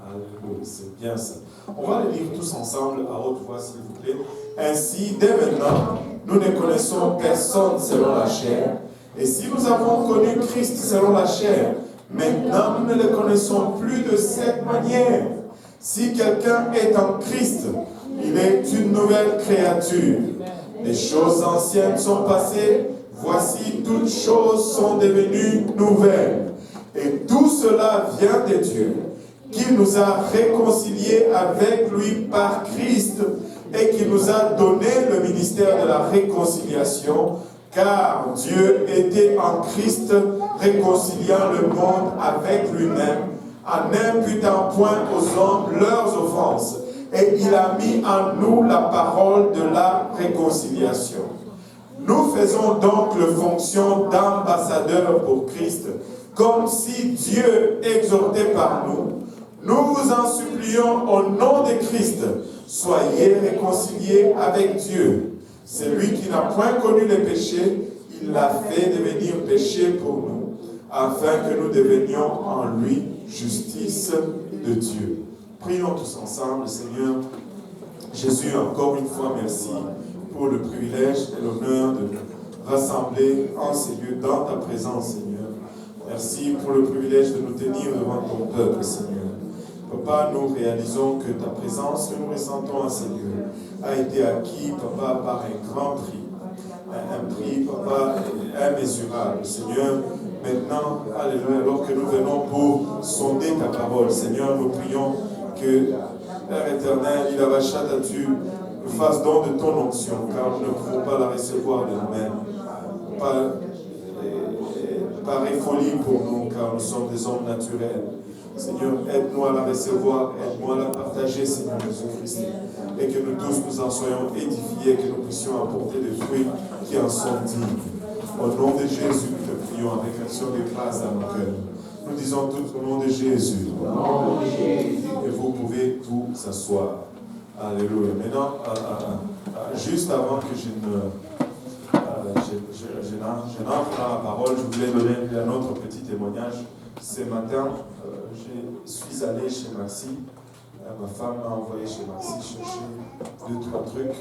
Alléluia, c'est bien ça. On va les lire tous ensemble à haute voix, s'il vous plaît. Ainsi, dès maintenant, nous ne connaissons personne selon la chair. Et si nous avons connu Christ selon la chair, maintenant nous ne le connaissons plus de cette manière. Si quelqu'un est en Christ, il est une nouvelle créature. Les choses anciennes sont passées, voici toutes choses sont devenues nouvelles. Et tout cela vient de Dieu, qui nous a réconciliés avec lui par Christ et qui nous a donné le ministère de la réconciliation, car Dieu était en Christ réconciliant le monde avec lui-même, en n'imputant point aux hommes leurs offenses. Et il a mis en nous la parole de la réconciliation. Nous faisons donc la fonction d'ambassadeurs pour Christ, comme si Dieu exhortait par nous. Nous vous en supplions au nom de Christ, soyez réconciliés avec Dieu. Celui qui n'a point connu les péchés, il l'a fait devenir péché pour nous, afin que nous devenions en lui justice de Dieu. Prions tous ensemble, Seigneur. Jésus, encore une fois, merci pour le privilège et l'honneur de nous rassembler en ces lieux dans ta présence, Seigneur. Merci pour le privilège de nous tenir devant ton peuple, Seigneur. Papa, nous réalisons que ta présence que nous ressentons à ces lieux a été acquis, Papa, par un grand prix. Un prix, Papa, immesurable. Seigneur, maintenant, alléluia, alors que nous venons pour sonder ta parole, Seigneur, nous prions que, Père éternel, il avachate à tu nous fasses don de ton onction, car nous ne pouvons pas la recevoir de nous-mêmes. Pareille folie pour nous, car nous sommes des hommes naturels. Seigneur, aide-nous à la recevoir, aide-nous à la partager, Seigneur Jésus-Christ, et que nous tous nous en soyons édifiés, que nous puissions apporter des fruits qui en sont dignes. Au nom de Jésus, nous te prions avec action de grâce à nos cœurs. Nous disons tous au nom de Jésus. Et vous pouvez tout s'asseoir. Alléluia. Maintenant, juste avant que je n'entre dans la parole, je voulais donner un autre petit témoignage. Ce matin, je suis allé chez Maxi. Ma femme m'a envoyé chez Maxi chercher 2-3 trucs.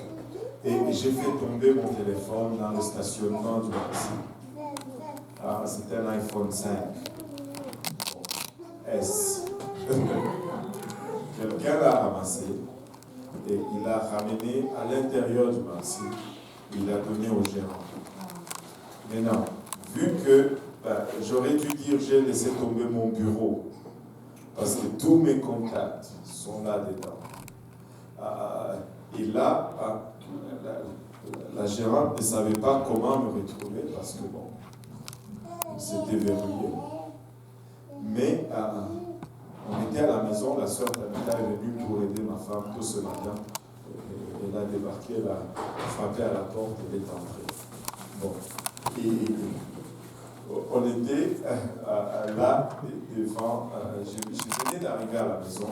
Et j'ai fait tomber mon téléphone dans le stationnement du Maxi. C'était un iPhone 5. S. Quelqu'un l'a ramassé et il l'a ramené à l'intérieur du Maxi. Il l'a donné au gérant. Maintenant, vu que j'aurais dû dire j'ai laissé tomber mon bureau parce que tous mes contacts sont là-dedans. Et là, la gérante ne savait pas comment me retrouver parce que bon, c'était verrouillé. Mais on était à la maison, la sœur Tabitha est venue pour aider ma femme tout ce matin. Elle a débarqué, elle a frappé à la porte, elle est entrée. Bon. Et on était là, devant, je venais d'arriver à la maison,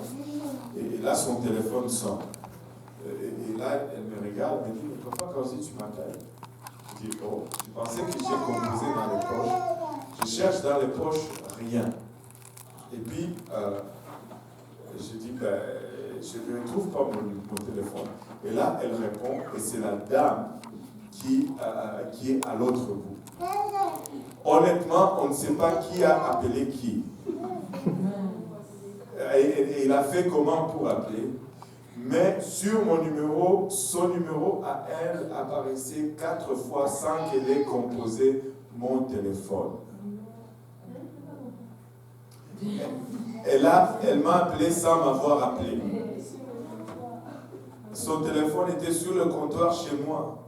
et là son téléphone sonne. Et là, elle me regarde, elle me dit, mais papa, quand tu m'appelles? Je dis, oh, je pensais que j'ai composé dans les poches. Je cherche dans les poches, rien. Et puis, je dis, je ne trouve pas mon téléphone. Et là, elle répond, et c'est la dame qui est à l'autre bout. Honnêtement, on ne sait pas qui a appelé qui. Et il a fait comment pour appeler. Mais sur mon numéro, son numéro à elle apparaissait 4 fois sans qu'elle ait composé mon téléphone. Elle m'a appelé sans m'avoir appelé. Son téléphone était sur le comptoir chez moi.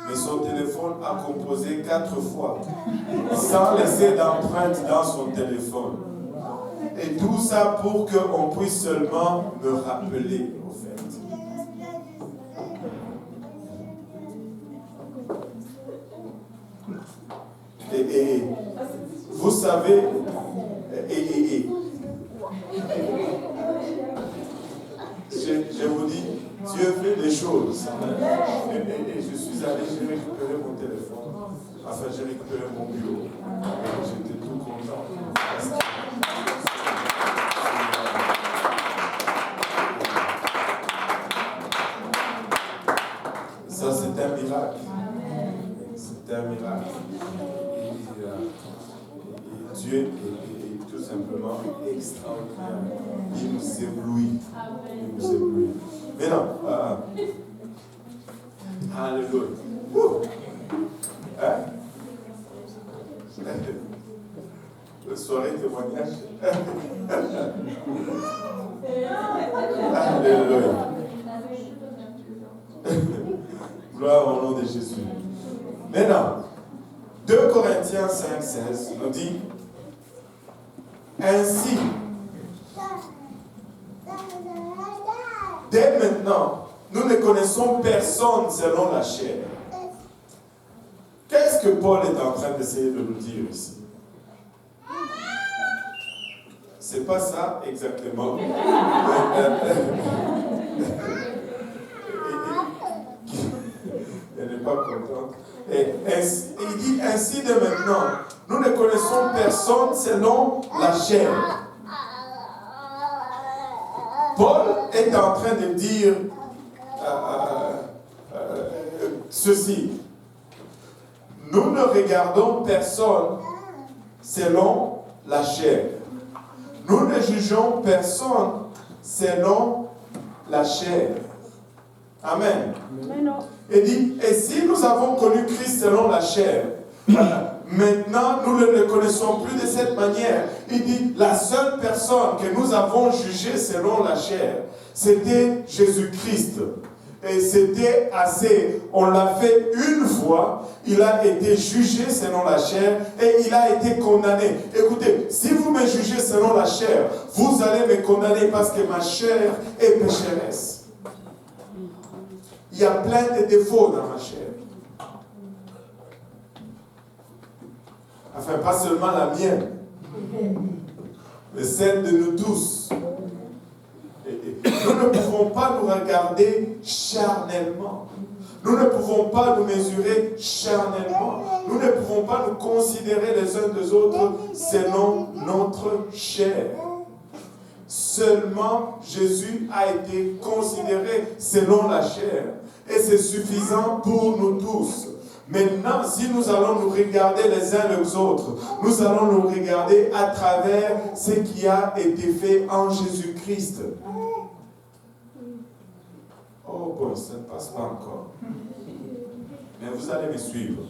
Mais son téléphone a composé 4 fois, sans laisser d'empreinte dans son téléphone. Et tout ça pour qu'on puisse seulement me rappeler, au fait. Et vous savez, je vous dis, Dieu fait des choses. Et je suis allé, j'ai récupéré mon téléphone. Enfin, j'ai récupéré mon bureau. J'étais tout content. simplement extraordinaire. Il nous éblouit. Il nous éblouit. Maintenant, alléluia. Hein? Le soirée témoignage. Alléluia. Gloire au nom de Jésus. Maintenant, 2 Corinthiens 5, 16 nous dit: ainsi, dès maintenant, nous ne connaissons personne selon la chair. Qu'est-ce que Paul est en train d'essayer de nous dire ici? C'est pas ça exactement. Elle n'est pas contente. Il dit ainsi de maintenant, nous ne connaissons personne selon la chair. Paul est en train de dire ceci. Nous ne regardons personne selon la chair. Nous ne jugeons personne selon la chair. Amen. Il dit, et si nous avons connu Christ selon la chair, maintenant nous ne le connaissons plus de cette manière. Il dit, la seule personne que nous avons jugée selon la chair, c'était Jésus-Christ. Et c'était assez. On l'a fait une fois, il a été jugé selon la chair et il a été condamné. Écoutez, si vous me jugez selon la chair, vous allez me condamner parce que ma chair est pécheresse. Il y a plein de défauts dans ma chair. Enfin, pas seulement la mienne, mais celle de nous tous. Nous ne pouvons pas nous regarder charnellement. Nous ne pouvons pas nous mesurer charnellement. Nous ne pouvons pas nous considérer les uns des autres selon notre chair. Seulement Jésus a été considéré selon la chair. Et c'est suffisant pour nous tous. Maintenant, si nous allons nous regarder les uns les autres, nous allons nous regarder à travers ce qui a été fait en Jésus-Christ. Oh bon, ça ne passe pas encore. Mais vous allez me suivre.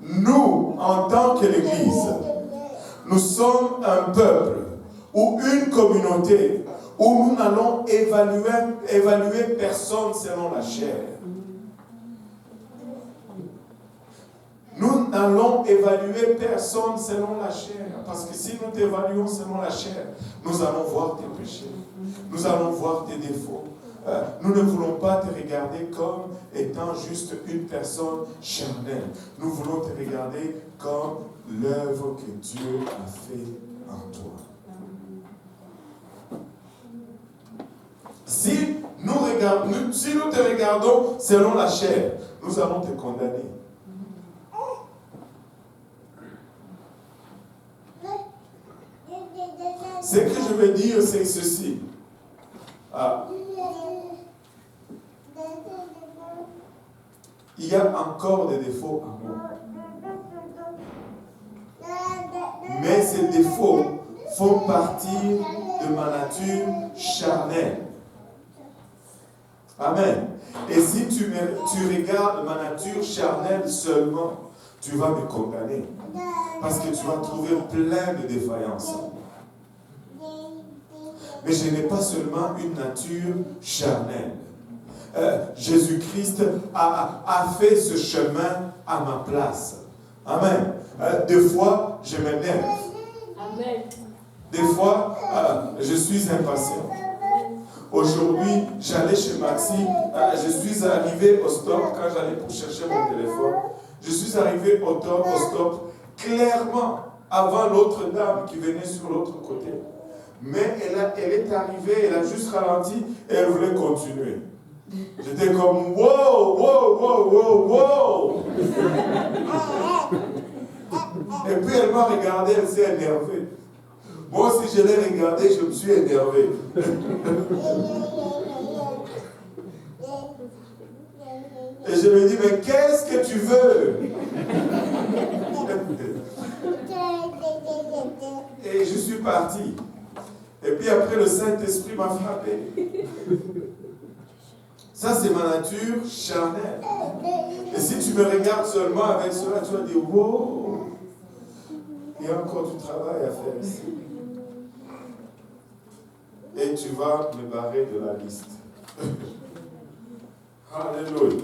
Nous, en tant que l'Église, nous sommes un peuple ou une communauté où nous n'allons évaluer personne selon la chair. Nous n'allons évaluer personne selon la chair. Parce que si nous t'évaluons selon la chair, nous allons voir tes péchés. Nous allons voir tes défauts. Nous ne voulons pas te regarder comme étant juste une personne charnelle. Nous voulons te regarder comme l'œuvre que Dieu a fait en toi. Si nous te regardons selon la chair, nous allons te condamner. Ce que je veux dire, c'est ceci. Il y a encore des défauts en moi. Mais ces défauts font partie de ma nature charnelle. Amen. Et si tu regardes ma nature charnelle seulement, tu vas me condamner. Parce que tu vas trouver plein de défaillances. Mais je n'ai pas seulement une nature charnelle. Jésus-Christ a fait ce chemin à ma place. Amen. Des fois, je m'énerve. Des fois, je suis impatient. Aujourd'hui, j'allais chez Maxi. Je suis arrivé au stop quand j'allais pour chercher mon téléphone. Je suis arrivé au stop clairement avant l'autre dame qui venait sur l'autre côté. Mais elle est arrivée, elle a juste ralenti et elle voulait continuer. J'étais comme wow, wow, wow, wow, wow. Et puis elle m'a regardé, elle s'est énervée. Moi aussi je l'ai regardée, je me suis énervé. Et je me dis, mais qu'est-ce que tu veux? Et je suis parti. Et puis après, le Saint-Esprit m'a frappé. Ça, c'est ma nature charnelle. Et si tu me regardes seulement avec cela, tu vas dire, wow, il y a encore du travail à faire ici. Et tu vas me barrer de la liste. Alléluia.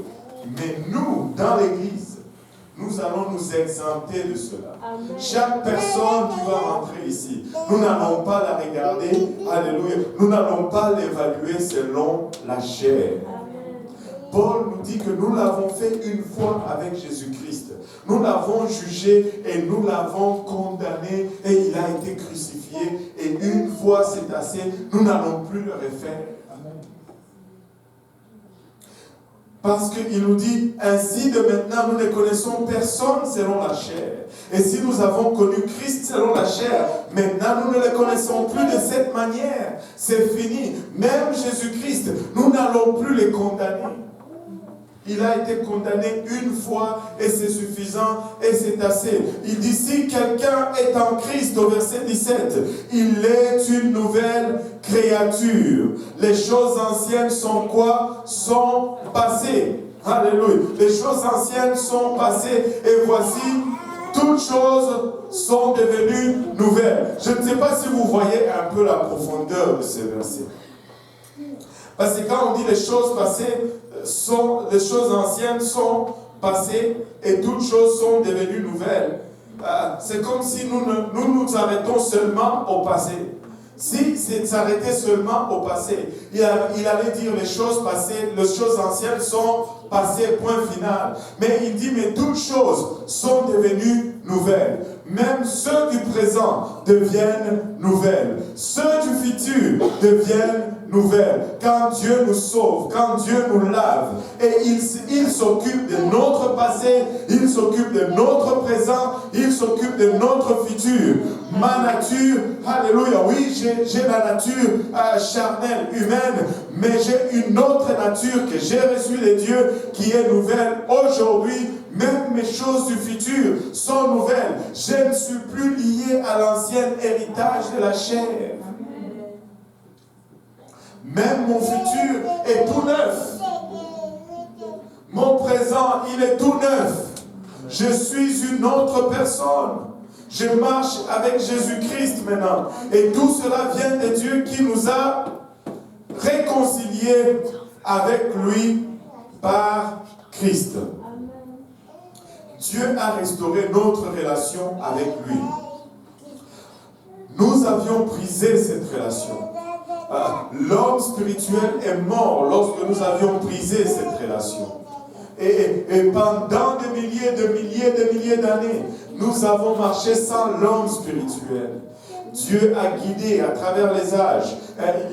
Mais nous, dans l'Église, nous allons nous exempter de cela. Amen. Chaque personne qui va rentrer ici, nous n'allons pas la regarder, alléluia, nous n'allons pas l'évaluer selon la chair. Amen. Paul nous dit que nous l'avons fait une fois avec Jésus-Christ. Nous l'avons jugé et nous l'avons condamné et il a été crucifié. Et une fois c'est assez, nous n'allons plus le refaire. Parce qu'il nous dit, ainsi de maintenant, nous ne connaissons personne selon la chair. Et si nous avons connu Christ selon la chair, maintenant nous ne le connaissons plus de cette manière. C'est fini. Même Jésus-Christ, nous n'allons plus le condamner. Il a été condamné une fois et c'est suffisant et c'est assez. Il dit, si quelqu'un est en Christ, au verset 17, il est une nouvelle créature. Les choses anciennes sont quoi? Sont passées. Alléluia. Les choses anciennes sont passées et voici, toutes choses sont devenues nouvelles. Je ne sais pas si vous voyez un peu la profondeur de ce verset. Parce que quand on dit les choses passées, les choses anciennes sont passées et toutes choses sont devenues nouvelles. C'est comme si nous arrêtons seulement au passé. Si c'est s'arrêter seulement au passé, il allait dire les choses passées, les choses anciennes sont passées, point final. Mais il dit, mais toutes choses sont devenues nouvelles. Même ceux du présent deviennent nouvelles. Ceux du futur deviennent nouvelles. Quand Dieu nous sauve, quand Dieu nous lave, et il s'occupe de notre passé, il s'occupe de notre présent, il s'occupe de notre futur. Ma nature, alléluia, oui, j'ai la nature charnelle, humaine, mais j'ai une autre nature que j'ai reçue de Dieu qui est nouvelle aujourd'hui. Même mes choses du futur sont nouvelles. Je ne suis plus lié à l'ancien héritage de la chair. Même mon futur est tout neuf. Mon présent, il est tout neuf. Je suis une autre personne. Je marche avec Jésus-Christ maintenant. Et tout cela vient de Dieu qui nous a réconciliés avec lui par Christ. Dieu a restauré notre relation avec lui. Nous avions brisé cette relation. L'homme spirituel est mort lorsque nous avions brisé cette relation. Et pendant des milliers d'années, nous avons marché sans l'homme spirituel. Dieu a guidé à travers les âges.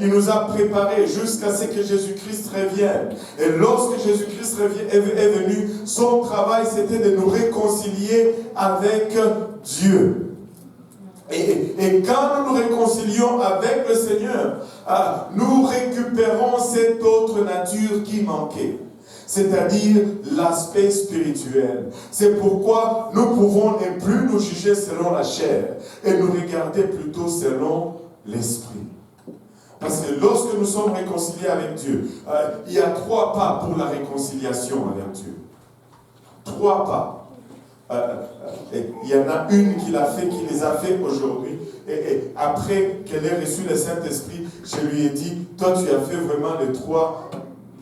Il nous a préparés jusqu'à ce que Jésus-Christ revienne. Et lorsque Jésus-Christ est venu, son travail c'était de nous réconcilier avec Dieu. Et quand nous nous réconcilions avec le Seigneur, nous récupérons cette autre nature qui manquait. C'est-à-dire l'aspect spirituel. C'est pourquoi nous pouvons ne plus nous juger selon la chair et nous regarder plutôt selon l'esprit. Parce que lorsque nous sommes réconciliés avec Dieu, il y a 3 pas pour la réconciliation avec Dieu. 3 pas. Il y en a une qui les a fait aujourd'hui. Et après qu'elle ait reçu le Saint-Esprit, je lui ai dit, toi tu as fait vraiment les 3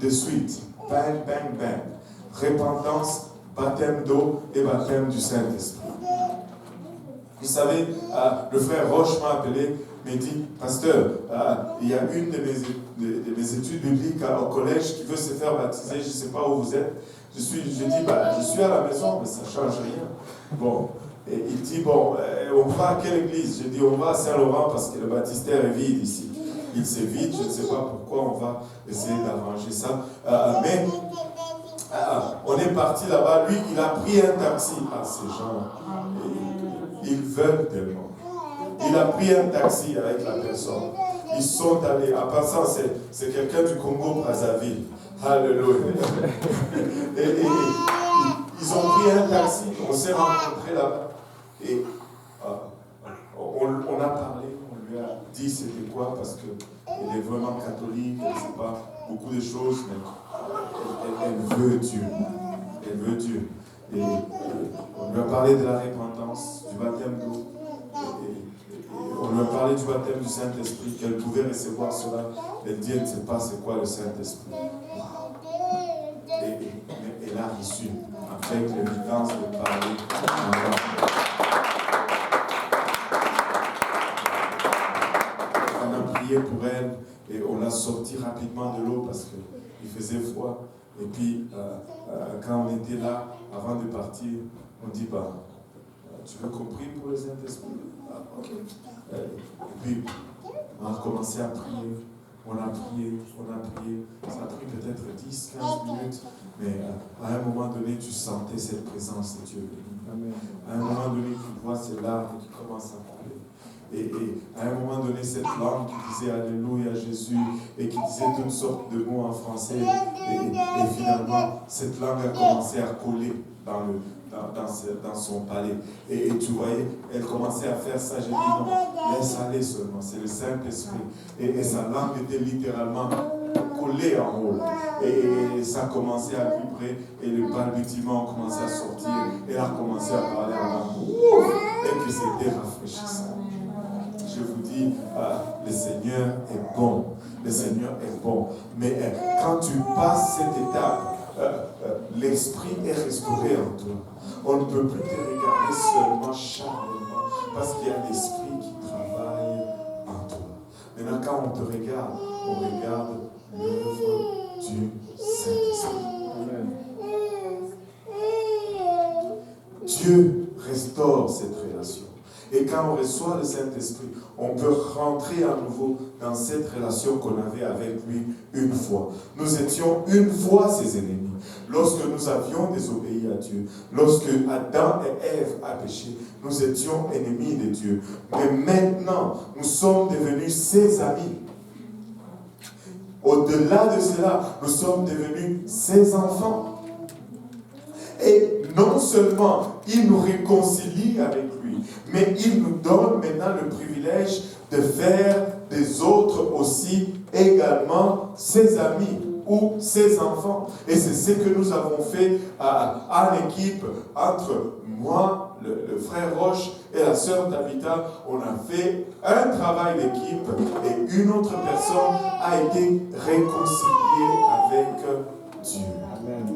de suite. Bang, bang, bang. Repentance, baptême d'eau et baptême du Saint-Esprit. Vous savez, le frère Roche m'a appelé, m'a dit, pasteur, il y a une de mes études bibliques au collège qui veut se faire baptiser, je ne sais pas où vous êtes. Je suis à la maison, mais ça ne change rien. Bon, et il dit, bon, on va à quelle église? Je dis, on va à Saint-Laurent parce que le baptistère est vide ici. Il se vide, je ne sais pas pourquoi, on va essayer d'arranger ça. Mais on est parti là-bas, lui, il a pris un taxi. Ces gens, ils veulent tellement. Il a pris un taxi avec la personne. Ils sont allés, en passant, c'est quelqu'un du Congo-Brazzaville. Alléluia. Et ils ont pris un taxi, on s'est rencontrés là-bas. Et a parlé, on lui a dit c'était quoi, parce qu'elle est vraiment catholique, elle ne sait pas beaucoup de choses, mais elle veut Dieu. Elle veut Dieu. Et on lui a parlé de la repentance, du baptême d'eau. On lui a parlé du baptême du Saint-Esprit, qu'elle pouvait recevoir cela. Elle dit, elle ne sait pas c'est quoi le Saint-Esprit. Mais elle a reçu, avec l'évidence de parler en langue. On a prié pour elle et on l'a sortie rapidement de l'eau parce qu'il faisait froid. Et puis, quand on était là, avant de partir, on dit, tu veux qu'on prie pour le Saint-Esprit? Ah, ok. Et puis, on a commencé à prier. On a prié. Ça a pris peut-être 10-15 minutes. Mais à un moment donné, tu sentais cette présence de Dieu. Amen. À un moment donné, tu vois ces larmes qui commencent à couler. Et à un moment donné, cette langue qui disait Alléluia Jésus et qui disait toutes sortes de mots en français. Et finalement, cette langue a commencé à coller dans son palais. Et tu voyais, elle commençait à faire ça. J'ai dit non, laisse aller seulement. C'est le Saint-Esprit. Et sa langue était littéralement collée en haut. Et ça commençait à vibrer. Et le balbutiement a commencé à sortir. Et elle a commencé à parler en langue. Et que c'était rafraîchissant. Je vous dis, le Seigneur est bon. Le Seigneur est bon. Mais quand tu passes cette étape, l'esprit est restauré en toi. On ne peut plus te regarder seulement charnellement parce qu'il y a l'esprit qui travaille en toi. Maintenant, quand on te regarde, on regarde l'œuvre du Saint-Esprit. Dieu restaure cette relation. Et quand on reçoit le Saint-Esprit, on peut rentrer à nouveau dans cette relation qu'on avait avec lui une fois. Nous étions une fois ses ennemis. Lorsque nous avions désobéi à Dieu, lorsque Adam et Ève ont péché, nous étions ennemis de Dieu. Mais maintenant, nous sommes devenus ses amis. Au-delà de cela, nous sommes devenus ses enfants. Et non seulement il nous réconcilie avec lui, mais il nous donne maintenant le privilège de faire des autres aussi également ses amis ou ses enfants. Et c'est ce que nous avons fait en équipe entre moi, le frère Roche et la sœur Tabitha. On a fait un travail d'équipe et une autre personne a été réconciliée avec Dieu. Amen.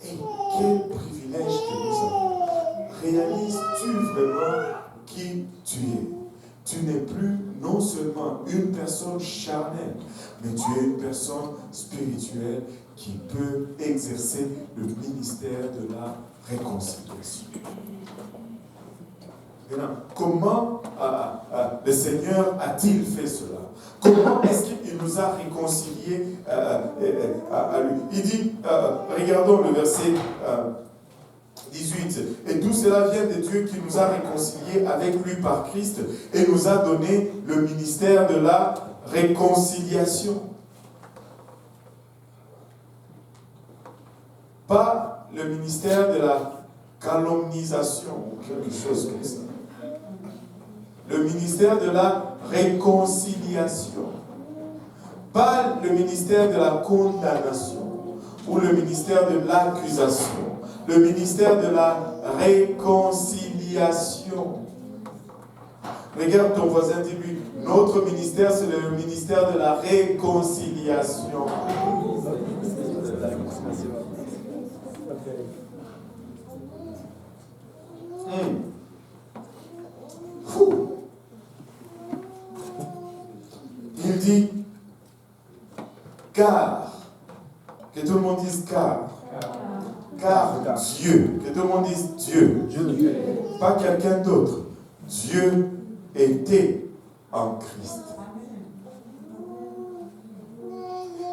Et quel privilège que nous avons. Réalises-tu vraiment qui tu es? Tu n'es plus non seulement une personne charnelle, mais tu es une personne spirituelle qui peut exercer le ministère de la réconciliation. Maintenant, comment le Seigneur a-t-il fait cela? Comment est-ce qu'il nous a réconciliés à lui? Il dit, regardons le verset 18. Et tout cela vient de Dieu qui nous a réconciliés avec lui par Christ et nous a donné le ministère de la réconciliation. Pas le ministère de la calomnisation ou quelque chose comme ça. Le ministère de la réconciliation. Pas le ministère de la condamnation ou le ministère de l'accusation. Le ministère de la réconciliation. Regarde ton voisin, dis-lui, notre ministère, c'est le ministère de la réconciliation. Il dit, car, que tout le monde dise car. Car Dieu, que tout le monde dise Dieu, pas quelqu'un d'autre. Dieu était en Christ.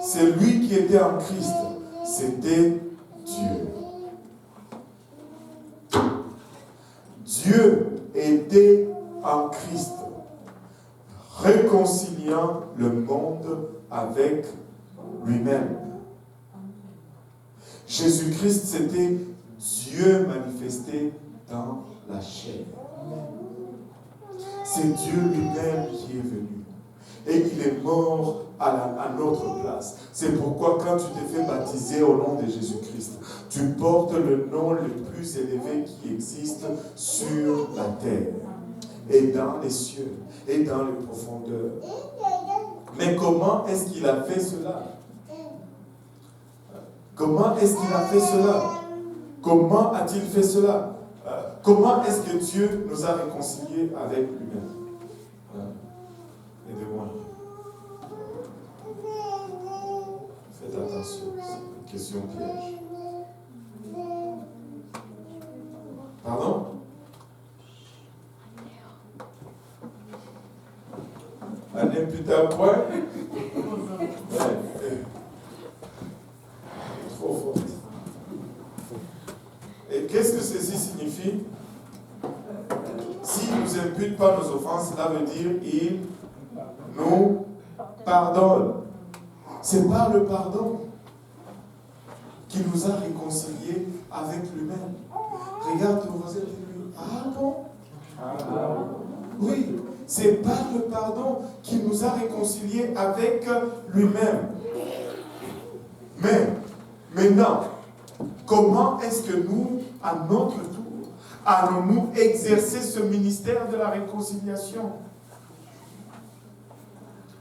C'est lui qui était en Christ, c'était Dieu. Dieu était en Christ, réconciliant le monde avec lui-même. Jésus-Christ, c'était Dieu manifesté dans la chair. c'est Dieu lui-même qui est venu. Et il est mort à notre place. C'est pourquoi quand tu te fais baptiser au nom de Jésus-Christ, tu portes le nom le plus élevé qui existe sur la terre et dans les cieux et dans les profondeurs. Mais comment est-ce qu'il a fait cela? Comment est-ce qu'il a fait cela? Comment a-t-il fait cela? Comment est-ce que Dieu nous a réconciliés avec lui-même? Aidez-moi. Faites attention, c'est une question piège. Pardon? Un imputain point? Ouais. Trop forte. Et qu'est-ce que ceci signifie? S'il ne nous impute pas nos offenses, cela veut dire il nous pardonne. C'est par le pardon qu'il nous a réconciliés avec lui-même. Regarde ton voisin et dis-lui, ah bon? Oui, c'est par le pardon qu'il nous a réconciliés avec lui-même. Mais, maintenant, comment est-ce que nous, à notre tour, allons-nous exercer ce ministère de la réconciliation?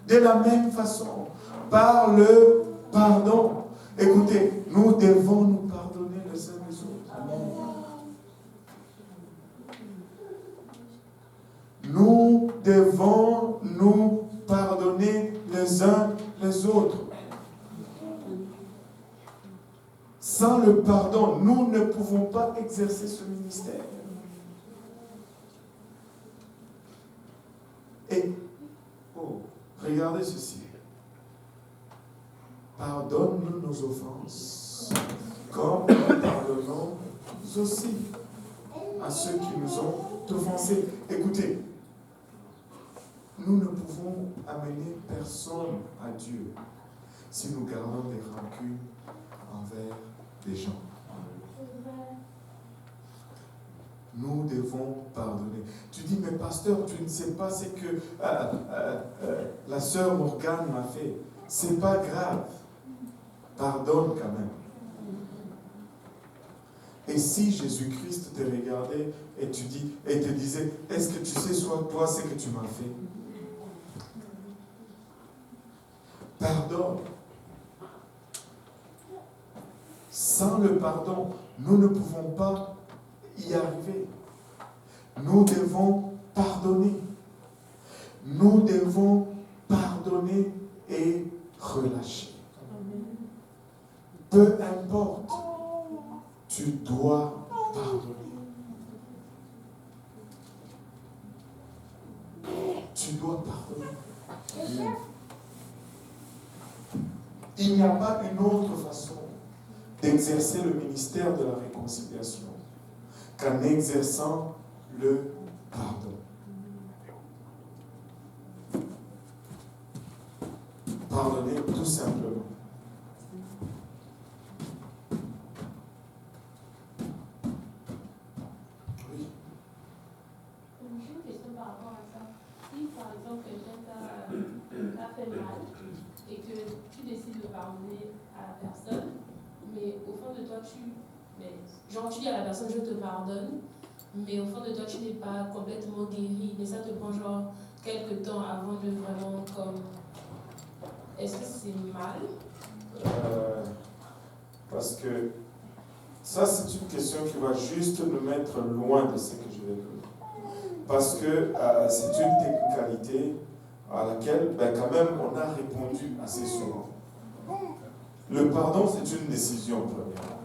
De la même façon, par le pardon. Écoutez, nous devons nous pardonner les uns les autres. Amen. Nous devons nous pardonner les uns les autres. Sans le pardon, nous ne pouvons pas exercer ce ministère. Et, regardez ceci. Pardonne-nous nos offenses, comme nous pardonnons aussi à ceux qui nous ont offensés. Écoutez, nous ne pouvons amener personne à Dieu si nous gardons des rancunes envers des gens. Nous devons pardonner. Tu dis, mais pasteur, tu ne sais pas ce que la sœur Morgane m'a fait. C'est pas grave. Pardonne quand même. Et si Jésus-Christ te regardait et te disait, est-ce que tu sais soit toi ce que tu m'as fait? Pardonne. Sans le pardon, nous ne pouvons pas y arriver. Nous devons pardonner. Nous devons pardonner et relâcher. Peu importe, tu dois pardonner. Tu dois pardonner. Il n'y a pas une autre façon d'exercer le ministère de la réconciliation qu'en exerçant le pardon. Pardonner tout simplement. Oui. J'ai une question par rapport à ça. Si par exemple quelqu'un t'a fait mal et que tu décides de pardonner à la personne, mais au fond de toi tu dis à la personne je te pardonne, mais au fond de toi tu n'es pas complètement guéri, mais ça te prend genre quelques temps avant de vraiment comme... Est-ce que c'est mal? Parce que ça c'est une question qui va juste nous mettre loin de ce que je vais dire. Parce que c'est une technicalité à laquelle quand même on a répondu assez souvent. Le pardon c'est une décision première.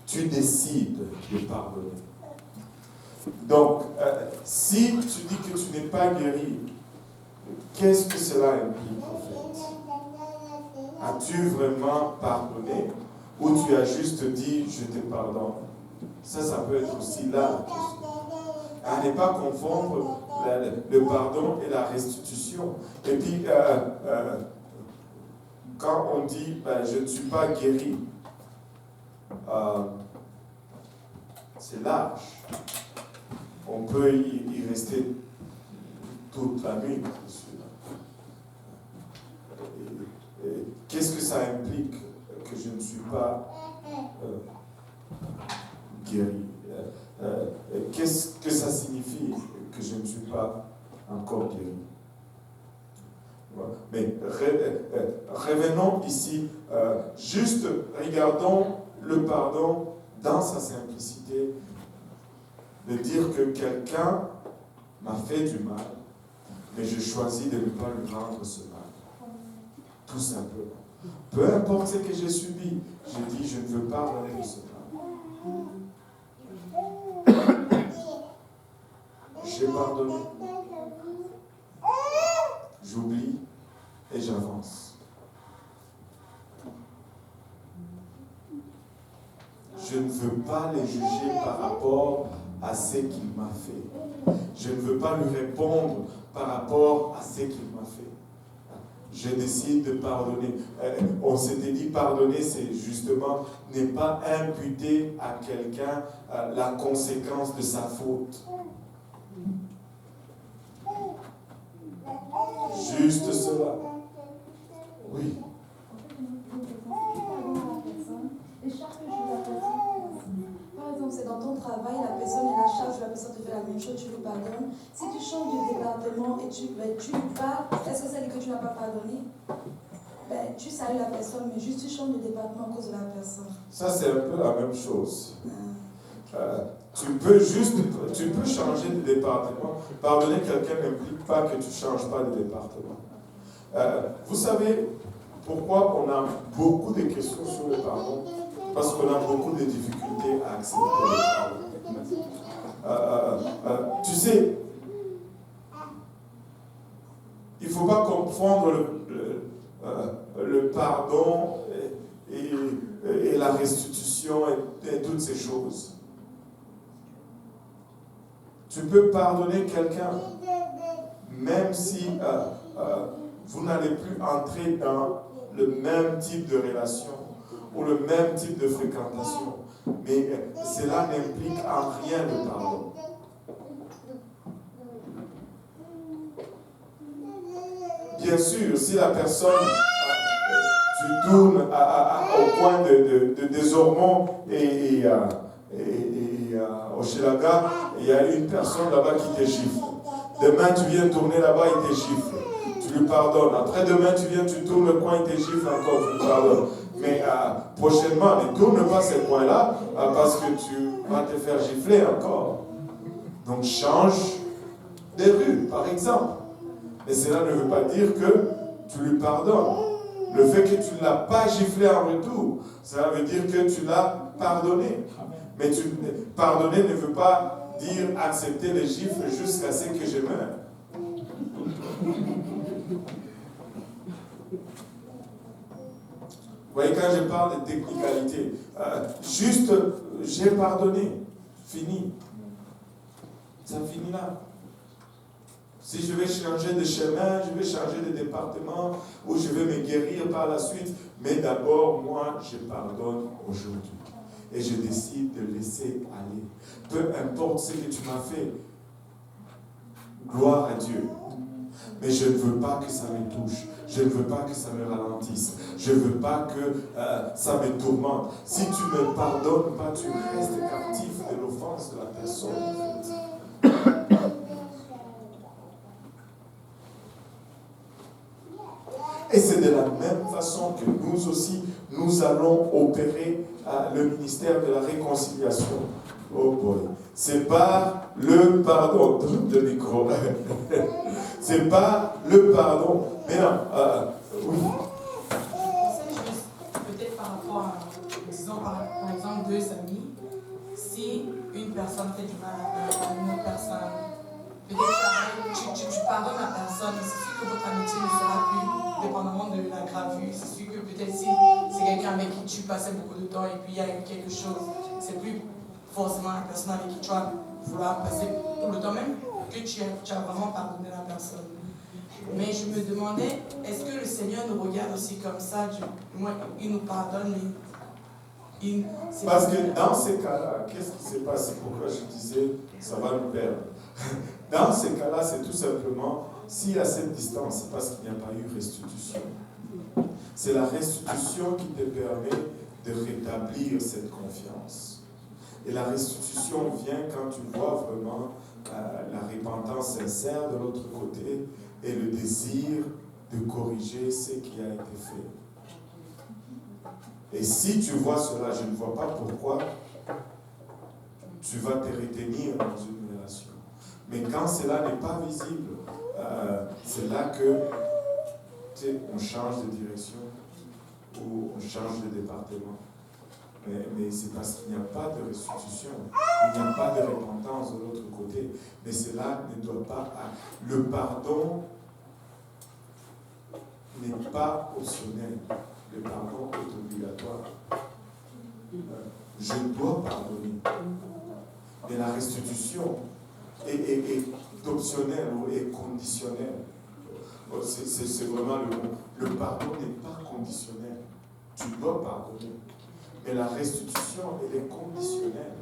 Tu décides de pardonner. Donc, si tu dis que tu n'es pas guéri, qu'est-ce que cela implique en fait? As-tu vraiment pardonné ou tu as juste dit je te pardonne? Ça peut être aussi là la question. À ne pas confondre le pardon et la restitution. Et puis, quand on dit je ne suis pas guéri, c'est large. On peut y rester toute la nuit, bien sûr. Et qu'est-ce que ça implique que je ne suis pas guéri? Qu'est-ce que ça signifie que je ne suis pas encore guéri? Voilà. Mais revenons ici, juste regardons le pardon dans sa simplicité, de dire que quelqu'un m'a fait du mal, mais je choisis de ne pas lui rendre ce mal. Tout simplement. Peu importe ce que j'ai subi, je dis je ne veux pas rendre ce mal. J'ai pardonné. J'oublie et j'avance. Je ne veux pas les juger par rapport à ce qu'il m'a fait. Je ne veux pas lui répondre par rapport à ce qu'il m'a fait. Je décide de pardonner. On s'était dit pardonner, c'est justement ne pas imputer à quelqu'un la conséquence de sa faute. Juste cela. Oui. Par exemple, c'est dans ton travail, la personne est la charge, la personne te fait la même chose, tu lui pardonnes. Si tu changes de département et tu lui parles, est-ce que ça dit que tu n'as pas pardonné? Tu salues la personne, mais juste tu changes de département à cause de la personne. Ça, c'est un peu la même chose. Tu peux changer de département. Pardonner quelqu'un n'implique pas que tu ne changes pas de département. Vous savez pourquoi on a beaucoup de questions sur le pardon? Parce qu'on a beaucoup de difficultés à accepter le pardon. Tu sais, il ne faut pas confondre le pardon et la restitution et toutes ces choses. Tu peux pardonner quelqu'un, même si vous n'allez plus entrer dans le même type de relation ou le même type de fréquentation. Mais cela n'implique en rien le pardon. Bien sûr, si la personne, tu tournes au coin des Ormonts et au Chelaga, il y a une personne là-bas qui te gifle. Demain, tu viens tourner là-bas, il te gifle. Tu lui pardonnes. Après-demain, tu tournes le coin, il te gifle encore, tu lui pardonnes. Mais prochainement, ne tourne pas ce coin-là parce que tu vas te faire gifler encore. Donc, change de rue, par exemple. Mais cela ne veut pas dire que tu lui pardonnes. Le fait que tu ne l'as pas giflé en retour, cela veut dire que tu l'as pardonné. Mais pardonner ne veut pas dire accepter les gifles jusqu'à ce que je meure. Vous voyez, quand je parle de technicalité, juste j'ai pardonné, fini. Ça finit là. Si je vais changer de chemin, je vais changer de département, ou je vais me guérir par la suite, mais d'abord, moi, je pardonne aujourd'hui. Et je décide de laisser aller. Peu importe ce que tu m'as fait, gloire à Dieu. Mais je ne veux pas que ça me touche. Je ne veux pas que ça me ralentisse. Je ne veux pas que ça me tourmente. Si tu ne me pardonnes pas, tu restes captif de l'offense de la personne. En fait. Et c'est de la même façon que nous aussi, nous allons opérer le ministère de la réconciliation. Oh boy. C'est par le pardon. De micro. C'est pas le pardon. Mais non, oui. Peut-être par rapport à, disons par exemple, deux amis, si une personne fait du mal à une autre personne, peut-être tu pardonnes la personne, c'est sûr que votre amitié ne sera plus dépendamment de la gravure. C'est sûr que peut-être si c'est quelqu'un avec qui tu passais beaucoup de temps et puis il y a eu quelque chose, c'est plus forcément la personne avec qui tu vas vouloir passer tout le temps, même que tu as vraiment pardonné la personne. Mais je me demandais, est-ce que le Seigneur nous regarde aussi comme ça? Du moins, il nous pardonne, mais parce que dans ces cas-là, qu'est-ce qui s'est passé? Pourquoi je disais, ça va nous perdre? Dans ces cas-là, c'est tout simplement, s'il y a cette distance, c'est parce qu'il n'y a pas eu restitution. C'est la restitution qui te permet de rétablir cette confiance. Et la restitution vient quand tu vois vraiment la repentance sincère de l'autre côté et le désir de corriger ce qui a été fait. Et si tu vois cela, je ne vois pas pourquoi tu vas te retenir dans une relation. Mais quand cela n'est pas visible, c'est là que on change de direction ou on change de département. Mais c'est parce qu'il n'y a pas de restitution, il n'y a pas de repentance de l'autre côté. Mais cela ne doit pas... Le pardon n'est pas optionnel. Le pardon est obligatoire. Je dois pardonner. Mais la restitution est optionnelle ou est conditionnelle. C'est vraiment le mot. Le pardon n'est pas conditionnel. Tu dois pardonner. Mais la restitution, elle est conditionnelle.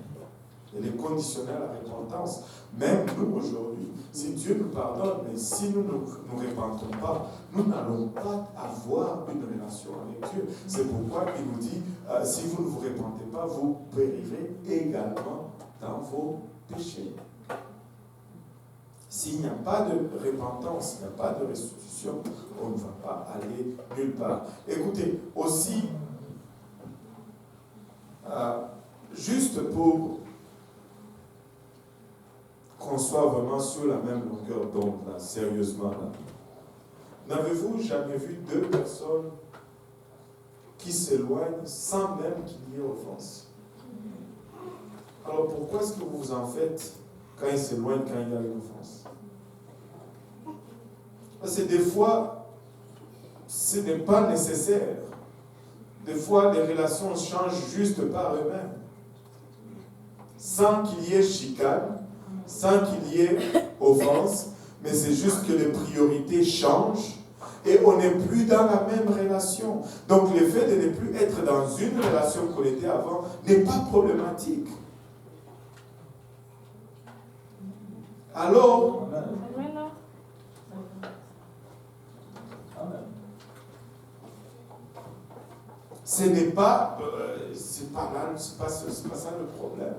Elle est conditionnelle à la repentance. Même nous, aujourd'hui, si Dieu nous pardonne, mais si nous ne nous repentons pas, nous n'allons pas avoir une relation avec Dieu. C'est pourquoi il nous dit, si vous ne vous repentez pas, vous périrez également dans vos péchés. S'il n'y a pas de repentance, il n'y a pas de restitution, on ne va pas aller nulle part. Écoutez, aussi, juste pour qu'on soit vraiment sur la même longueur d'onde, là, sérieusement, là. N'avez-vous jamais vu deux personnes qui s'éloignent sans même qu'il y ait offense? Alors pourquoi est-ce que vous vous en faites quand ils s'éloignent, quand il y a une offense? Parce que des fois, ce n'est pas nécessaire. Des fois, les relations changent juste par eux-mêmes. Sans qu'il y ait chicane, sans qu'il y ait offense, mais c'est juste que les priorités changent et on n'est plus dans la même relation. Donc le fait de ne plus être dans une relation qu'on était avant n'est pas problématique. Alors, ce n'est pas, c'est pas ça le problème.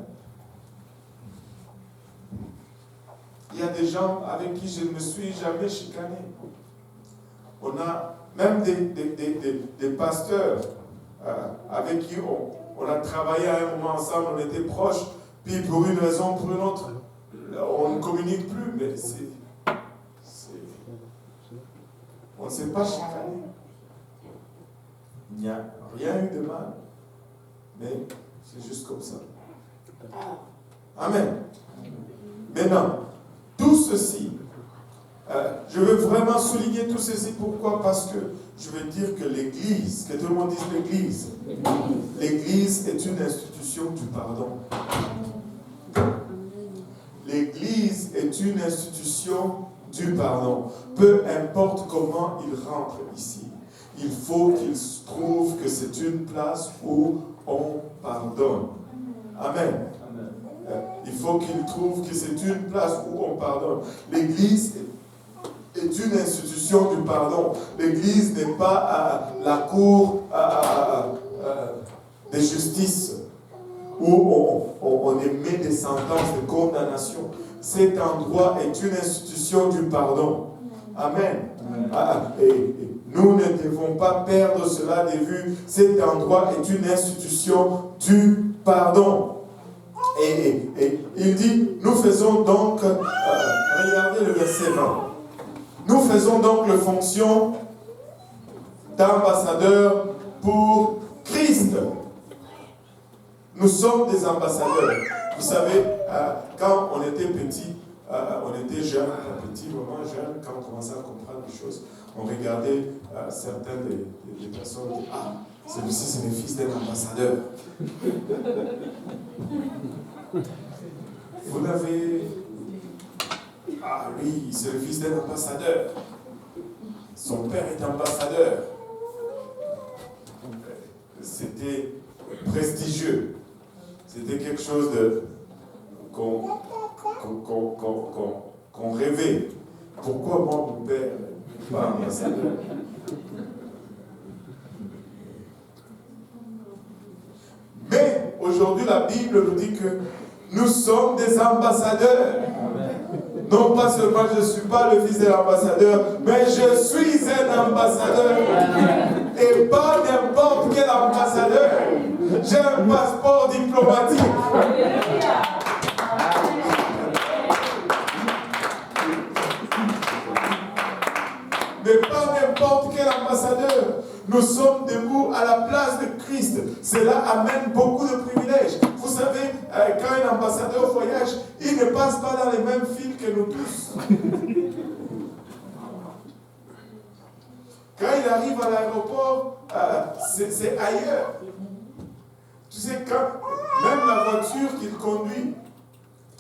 Il y a des gens avec qui je ne me suis jamais chicané. On a même des pasteurs avec qui on a travaillé à un moment ensemble, on était proches, puis pour une raison ou pour une autre, on ne communique plus, mais on ne s'est pas chicané. Il n'y a rien eu de mal, mais c'est juste comme ça. Amen. Maintenant, tout ceci, je veux vraiment souligner tout ceci. Pourquoi? Parce que je veux dire que l'Église, que tout le monde dise l'Église. L'Église est une institution du pardon. L'Église est une institution du pardon. Peu importe comment il rentre ici, il faut qu'il trouve que c'est une place où on pardonne. Amen. Il faut qu'il trouve que c'est une place où on pardonne. L'Église est une institution du pardon. L'Église n'est pas la cour de justice où on émet des sentences de condamnation. Cet endroit est une institution du pardon. Amen. Et nous ne devons pas perdre cela de vue. Cet endroit est une institution du pardon. Et il dit, nous faisons donc, regardez le verset 20, nous faisons donc la fonction d'ambassadeurs pour Christ. Nous sommes des ambassadeurs. Vous savez, quand on était petit, on était jeune, petit, vraiment jeune, quand on commençait à comprendre les choses, on regardait certaines des personnes qui disaient, ah, celui-ci c'est le fils d'un ambassadeur. Vous l'avez... Ah oui, c'est le fils d'un ambassadeur. Son père est ambassadeur. C'était prestigieux. C'était quelque chose qu'on pas ambassadeur. Mais aujourd'hui, la Bible nous dit que nous sommes des ambassadeurs. Non pas seulement je ne suis pas le fils de l'ambassadeur, mais je suis un ambassadeur. Et pas n'importe quel ambassadeur. J'ai un passeport diplomatique. Mais pas n'importe quel ambassadeur. Nous sommes debout à la place de Christ. Cela amène beaucoup de privilèges. Vous savez, quand un ambassadeur voyage, il ne passe pas dans les mêmes fils que nous tous. Quand il arrive à l'aéroport, c'est ailleurs. Tu sais, quand même la voiture qu'il conduit,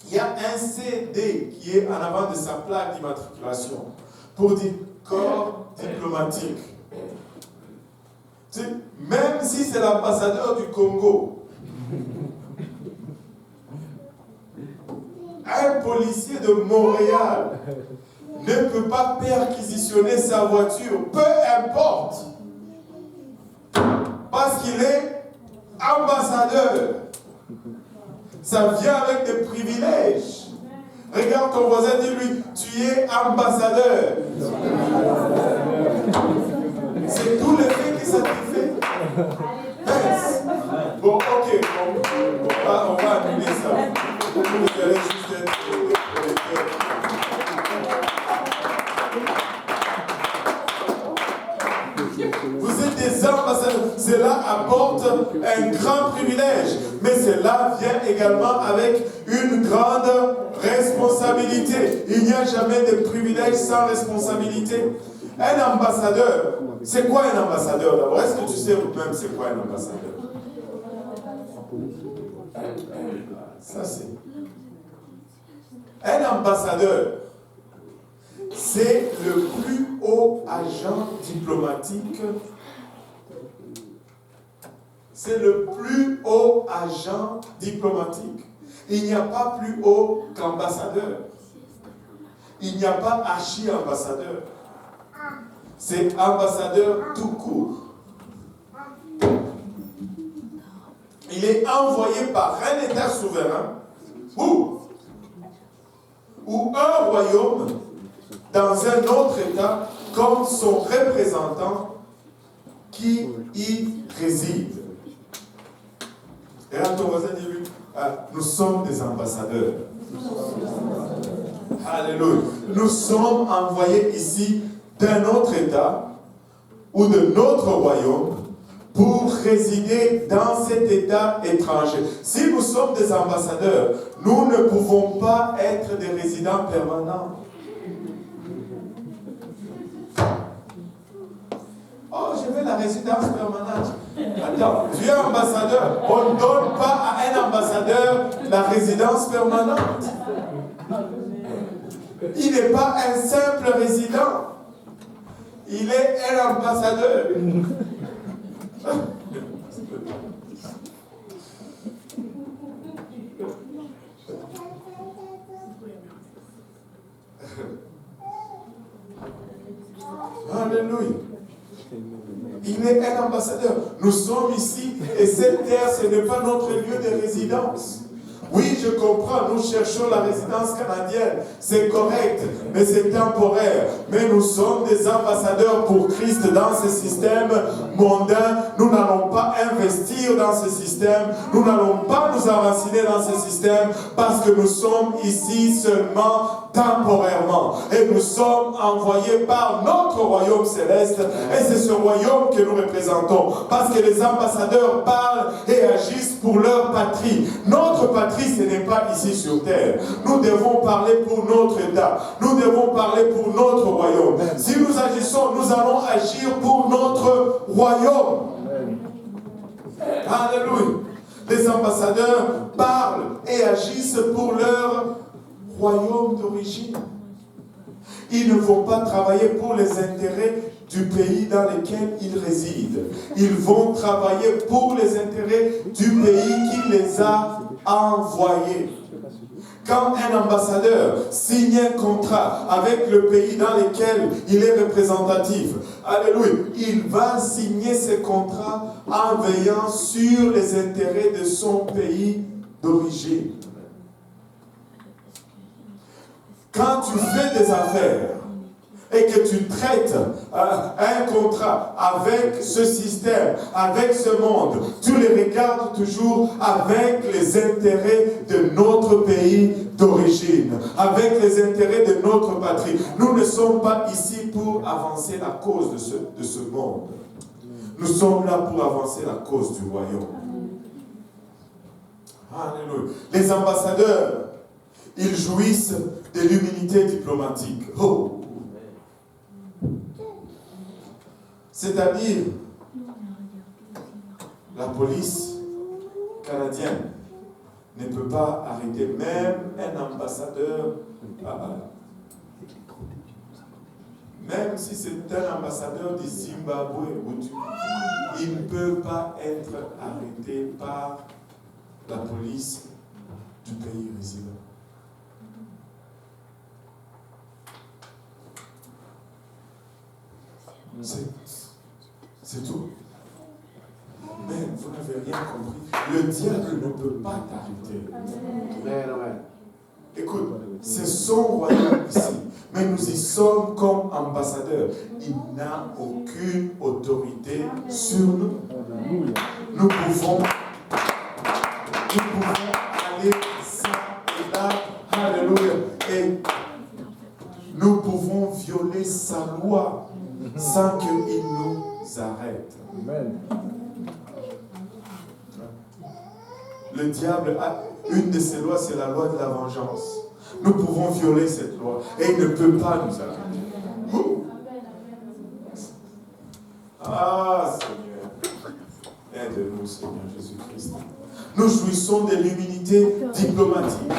il y a un CD qui est en avant de sa plaque d'immatriculation pour dire corps diplomatique. Tu sais, même si c'est l'ambassadeur du Congo, un policier de Montréal ne peut pas perquisitionner sa voiture, peu importe, parce qu'il est ambassadeur. Ça vient avec des privilèges. Regarde ton voisin, dis-lui, tu es ambassadeur. C'est tout le fait que ça te fait. Yes. Bon, ok, on va annuler ça. Vous allez juste être Vous êtes des ambassadeurs. Cela apporte un grand privilège, mais cela vient également avec une grande responsabilité. Il n'y a jamais de privilège sans responsabilité. Un ambassadeur, c'est quoi un ambassadeur d'abord? Est-ce que tu sais vous-même c'est quoi un ambassadeur? Ça c'est. Un ambassadeur, c'est le plus haut agent diplomatique. C'est le plus haut agent diplomatique. Il n'y a pas plus haut qu'ambassadeur. Il n'y a pas archi-ambassadeur. C'est ambassadeur tout court. Il est envoyé par un État souverain ou un royaume dans un autre État comme son représentant qui y réside. Et là, ton voisin dit, nous sommes des ambassadeurs. Alléluia. Nous sommes envoyés ici d'un autre État ou de notre royaume pour résider dans cet État étranger. Si nous sommes des ambassadeurs, nous ne pouvons pas être des résidents permanents. Oh, je veux la résidence permanente. Attends, tu es ambassadeur. On ne donne pas à un ambassadeur la résidence permanente. Il n'est pas un simple résident. Il est un ambassadeur. Alléluia. Il est un ambassadeur. Nous sommes ici et cette terre, ce n'est pas notre lieu de résidence. Oui, je comprends, nous cherchons la résidence canadienne, c'est correct, mais c'est temporaire. Mais nous sommes des ambassadeurs pour Christ dans ce système mondain. Nous n'allons pas investir dans ce système, nous n'allons pas nous enraciner dans ce système parce que nous sommes ici seulement temporairement. Et nous sommes envoyés par notre royaume céleste et c'est ce royaume que nous représentons. Parce que les ambassadeurs parlent et agissent pour leur patrie. Notre patrie, ce n'est pas ici sur terre. Nous devons parler pour notre État. Nous devons parler pour notre royaume. Si nous agissons, nous allons agir pour notre royaume. Alléluia. Les ambassadeurs parlent et agissent pour leur royaume d'origine. Ils ne vont pas travailler pour les intérêts du pays dans lequel ils résident. Ils vont travailler pour les intérêts du pays qui les a envoyés. Quand un ambassadeur signe un contrat avec le pays dans lequel il est représentatif, alléluia, il va signer ce contrat en veillant sur les intérêts de son pays d'origine. Quand tu fais des affaires et que tu traites un contrat avec ce système, avec ce monde, tu les regardes toujours avec les intérêts de notre pays d'origine, avec les intérêts de notre patrie. Nous ne sommes pas ici pour avancer la cause de ce monde. Nous sommes là pour avancer la cause du royaume. Alléluia. Les ambassadeurs, ils jouissent de l'immunité diplomatique. Oh. C'est-à-dire, la police canadienne ne peut pas arrêter même un ambassadeur, même si c'est un ambassadeur du Zimbabwe, il ne peut pas être arrêté par la police du pays résident. C'est tout. Mais vous n'avez rien compris. Le diable ne peut pas t'arrêter. Écoute, c'est son royaume ici. Mais nous y sommes comme ambassadeurs. Il n'a aucune autorité sur nous. Nous pouvons aller ça et là. Alléluia. Et nous pouvons violer sa loi sans qu'il nous arrête. Amen. Le diable a une de ses lois, c'est la loi de la vengeance. Nous pouvons violer cette loi et il ne peut pas nous arrêter. Ah Seigneur, aide-nous Seigneur Jésus-Christ. Nous jouissons de l'immunité diplomatique.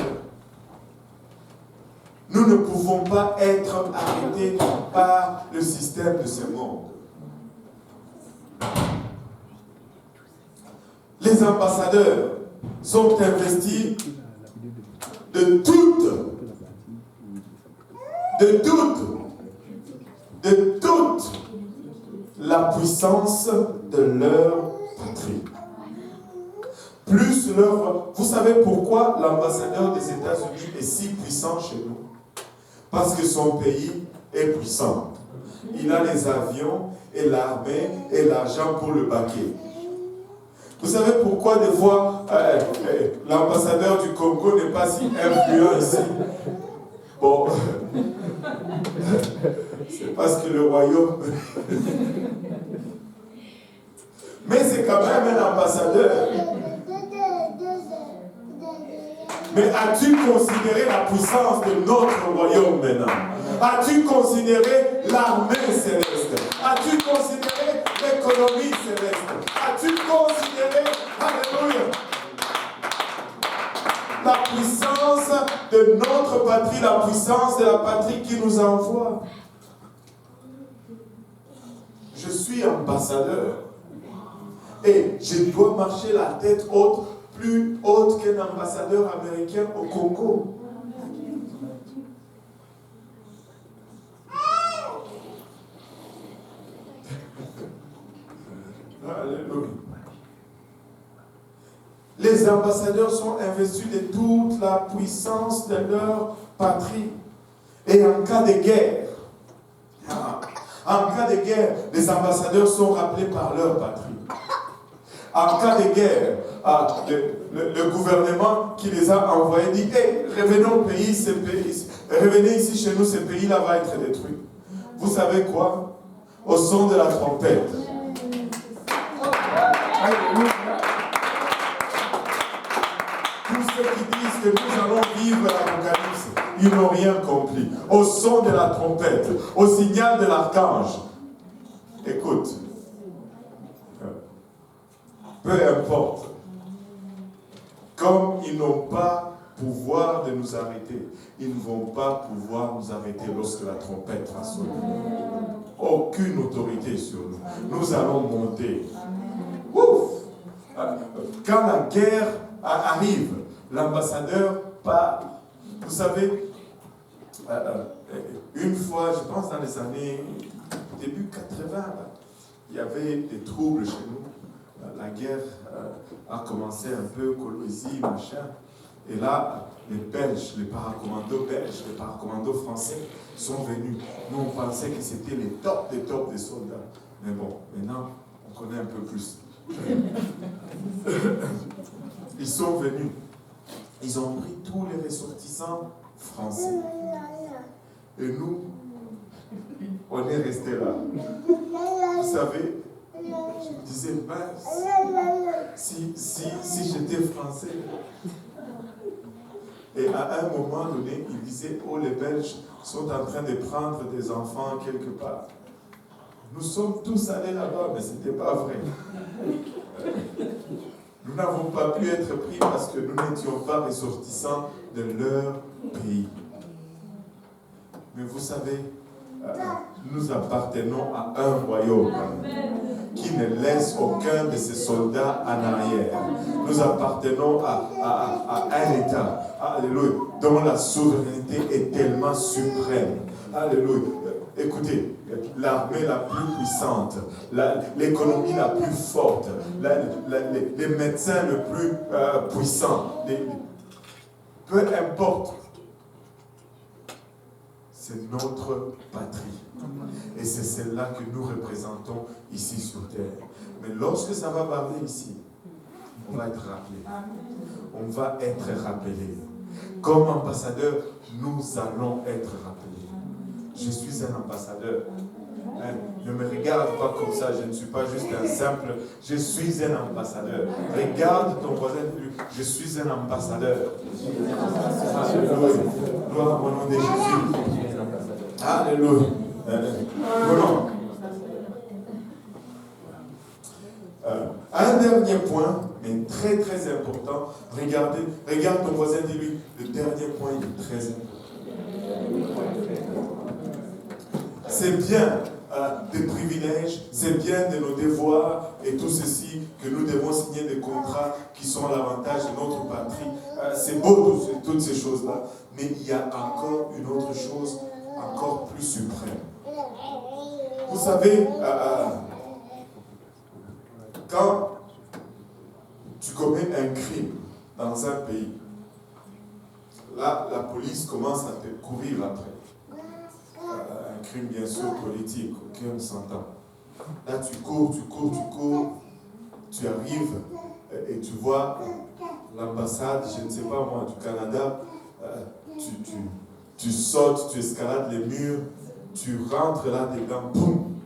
Nous ne pouvons pas être arrêtés par le système de ce monde. Les ambassadeurs sont investis de toute la puissance de leur patrie. Plus leur... Vous savez pourquoi l'ambassadeur des États-Unis est si puissant chez nous? Parce que son pays est puissant. Il a les avions et l'armée et l'argent pour le baquer. Vous savez pourquoi des fois l'ambassadeur du Congo n'est pas si influent ici? Bon, c'est parce que le royaume... Mais c'est quand même un ambassadeur. Mais as-tu considéré la puissance de notre royaume maintenant? As-tu considéré l'armée céleste? As-tu considéré l'économie céleste? As-tu considéré, alléluia, la puissance de notre patrie, la puissance de la patrie qui nous envoie? Je suis ambassadeur et je dois marcher la tête haute, plus haute qu'un ambassadeur américain au Congo. Alléluia. Les ambassadeurs sont investis de toute la puissance de leur patrie. Et en cas de guerre, les ambassadeurs sont rappelés par leur patrie. En cas de guerre, le gouvernement qui les a envoyés dit hey, revenez au pays, revenez ici chez nous, ce pays-là va être détruit. Vous savez quoi? Au son de la trompette. Tous ceux qui disent que nous allons vivre l'Apocalypse, ils n'ont rien compris. Au son de la trompette, au signal de l'archange. Écoute, peu importe, comme ils n'ont pas pouvoir de nous arrêter, ils ne vont pas pouvoir nous arrêter lorsque la trompette va sonner. Aucune autorité sur nous. Nous allons monter. Ouf! Quand la guerre arrive, l'ambassadeur part Vous savez, une fois, je pense dans les années début 80, là, il y avait des troubles chez nous. La guerre a commencé un peu, Colosie, machin. Et là, les Belges, les paracommandos belges, les paracommandos français sont venus. Nous, on pensait que c'était les tops des soldats. Mais bon, maintenant, on connaît un peu plus. Ils sont venus. Ils ont pris tous les ressortissants français. Et nous, on est restés là. Vous savez, je me disais, si j'étais français. Et à un moment donné, il disait, oh, les Belges sont en train de prendre des enfants quelque part. Nous sommes tous allés là-bas, mais ce n'était pas vrai. Nous n'avons pas pu être pris parce que nous n'étions pas ressortissants de leur pays. Mais vous savez, nous appartenons à un royaume qui ne laisse aucun de ses soldats en arrière. Nous appartenons à un État, alléluia, dont la souveraineté est tellement suprême. Alléluia. Écoutez, l'armée la plus puissante, l'économie la plus forte, les médecins les plus puissants, peu importe, c'est notre patrie. Et c'est celle-là que nous représentons ici sur terre. Mais lorsque ça va parler ici, on va être rappelé. On va être rappelé. Comme ambassadeur, nous allons être rappelés. Je suis un ambassadeur. Ne me regarde pas comme ça, je ne suis pas juste un simple, je suis un ambassadeur. Regarde ton voisin, je suis un ambassadeur. Alléluia. Gloire au nom de Jésus. Alléluia. Voilà. Un dernier point, mais très très important. Regarde ton voisin, dis-lui, le dernier point est très important. C'est bien des privilèges, c'est bien de nos devoirs et tout ceci que nous devons signer des contrats qui sont l'avantage de notre patrie. C'est beau toutes ces choses-là, mais il y a encore une autre chose encore plus suprême. Vous savez, quand tu commets un crime dans un pays, là, la police commence à te courir après. Un crime bien sûr politique, ok, on s'entend. Là, tu cours, tu arrives et tu vois l'ambassade, je ne sais pas moi, du Canada, tu sautes, tu escalades les murs, tu rentres là-dedans, boum.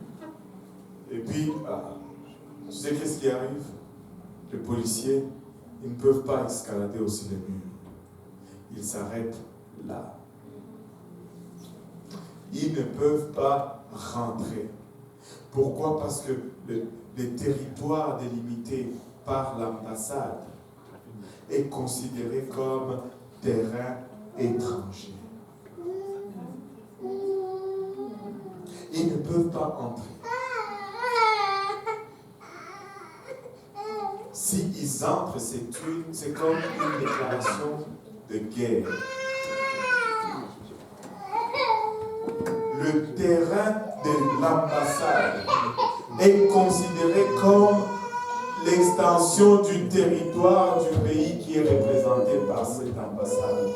Et puis, tu sais qu'est-ce qui arrive? Les policiers, ils ne peuvent pas escalader aussi les murs. Ils s'arrêtent là. Ils ne peuvent pas rentrer. Pourquoi? Parce que le territoire délimité par l'ambassade est considéré comme terrain étranger. Ils ne peuvent pas entrer. S'ils entrent, c'est comme une déclaration de guerre. Le terrain de l'ambassade est considéré comme l'extension du territoire du pays qui est représenté par cette ambassade.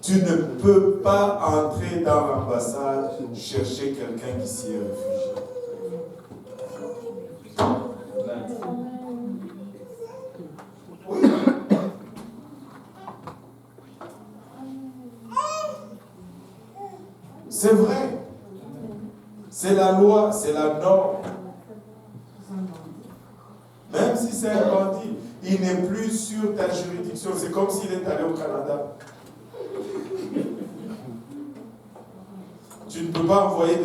Tu ne peux pas entrer dans l'ambassade chercher quelqu'un qui s'y est réfugié. Oui. C'est vrai. C'est la loi, c'est la norme. Même si c'est un bandit, il n'est plus sur ta juridiction. C'est comme s'il est allé au Canada. Tu ne peux pas envoyer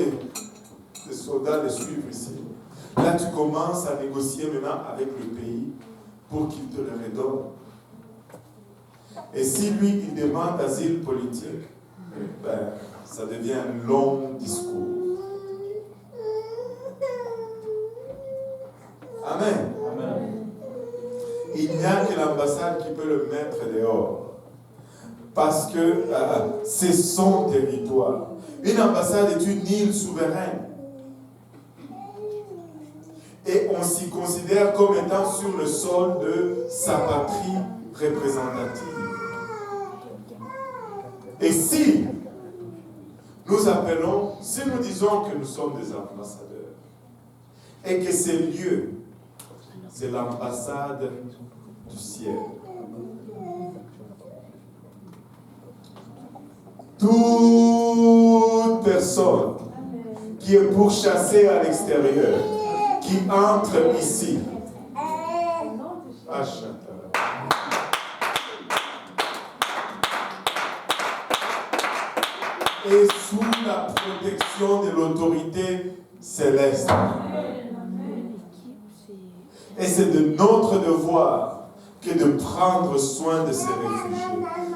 des soldats les suivre ici. Là, tu commences à négocier maintenant avec le pays pour qu'il te le redonne. Et si lui, il demande asile politique, ben, ça devient un long discours. Amen. Amen. Il n'y a que l'ambassade qui peut le mettre dehors. parce que c'est son territoire. Une ambassade est une île souveraine. Et on s'y considère comme étant sur le sol de sa patrie représentative. Et si nous appelons, si nous disons que nous sommes des ambassadeurs, et que ces lieux, c'est l'ambassade du ciel, toute personne qui est pourchassée à l'extérieur, qui entre ici, et sous la protection de l'autorité céleste. Et c'est de notre devoir que de prendre soin de ces réfugiés.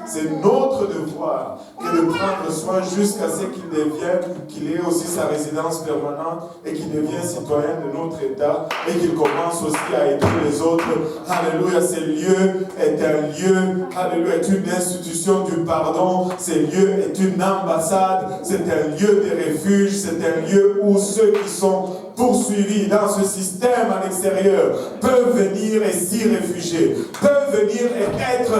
C'est notre devoir que de prendre soin jusqu'à ce qu'il ait aussi sa résidence permanente et qu'il devienne citoyen de notre État et qu'il commence aussi à aider les autres. Alléluia, ce lieu est un lieu, alléluia, est une institution du pardon. Ce lieu est une ambassade, c'est un lieu de refuge, c'est un lieu où ceux qui sont poursuivis dans ce système à l'extérieur peuvent venir et s'y réfugier, peuvent venir et être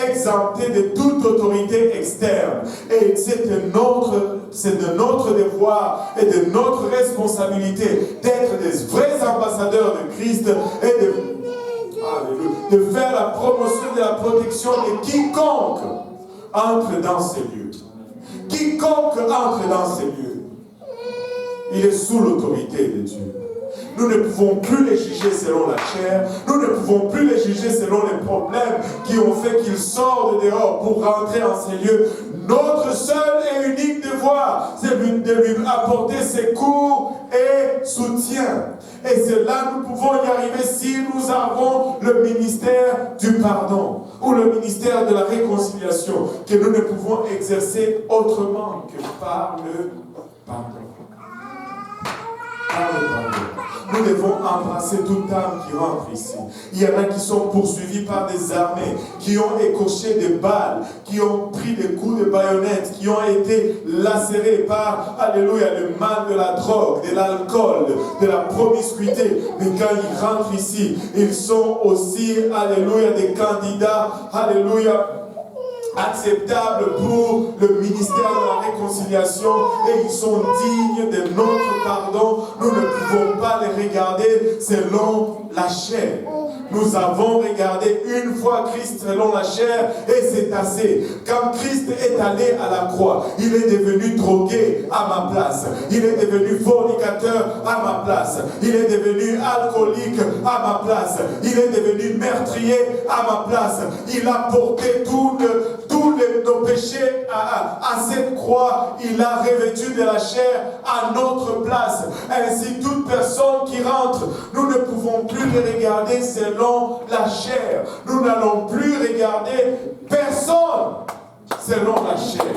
exemptés de toute autorité externe. Et c'est de notre devoir et de notre responsabilité d'être des vrais ambassadeurs de Christ et de faire la promotion de la protection de quiconque entre dans ces lieux. Quiconque entre dans ces lieux, il est sous l'autorité de Dieu. Nous ne pouvons plus les juger selon la chair. Nous ne pouvons plus les juger selon les problèmes qui ont fait qu'ils sortent dehors pour rentrer en ces lieux. Notre seul et unique devoir, c'est de lui apporter secours et soutien. Et c'est là que nous pouvons y arriver si nous avons le ministère du pardon ou le ministère de la réconciliation, que nous ne pouvons exercer autrement que par le pardon. Nous devons embrasser toute âme qui rentre ici. Il y en a qui sont poursuivis par des armées, qui ont écorché des balles, qui ont pris des coups de baïonnette, qui ont été lacérés par, alléluia, le mal de la drogue, de l'alcool, de la promiscuité. Mais quand ils rentrent ici, ils sont aussi, alléluia, des candidats, alléluia, acceptables pour le ministère de la réconciliation et ils sont dignes de notre pardon. Nous ne pouvons pas les regarder selon la chair. Nous avons regardé une fois Christ selon la chair et c'est assez. Quand Christ est allé à la croix, il est devenu drogué à ma place. Il est devenu fornicateur à ma place. Il est devenu alcoolique à ma place. Il est devenu meurtrier à ma place. Il a porté tous nos péchés à cette croix. Il a revêtu de la chair à notre place. Ainsi, toute personne qui rentre, nous ne pouvons plus les regarder selon la chair. Nous n'allons plus regarder personne selon la chair.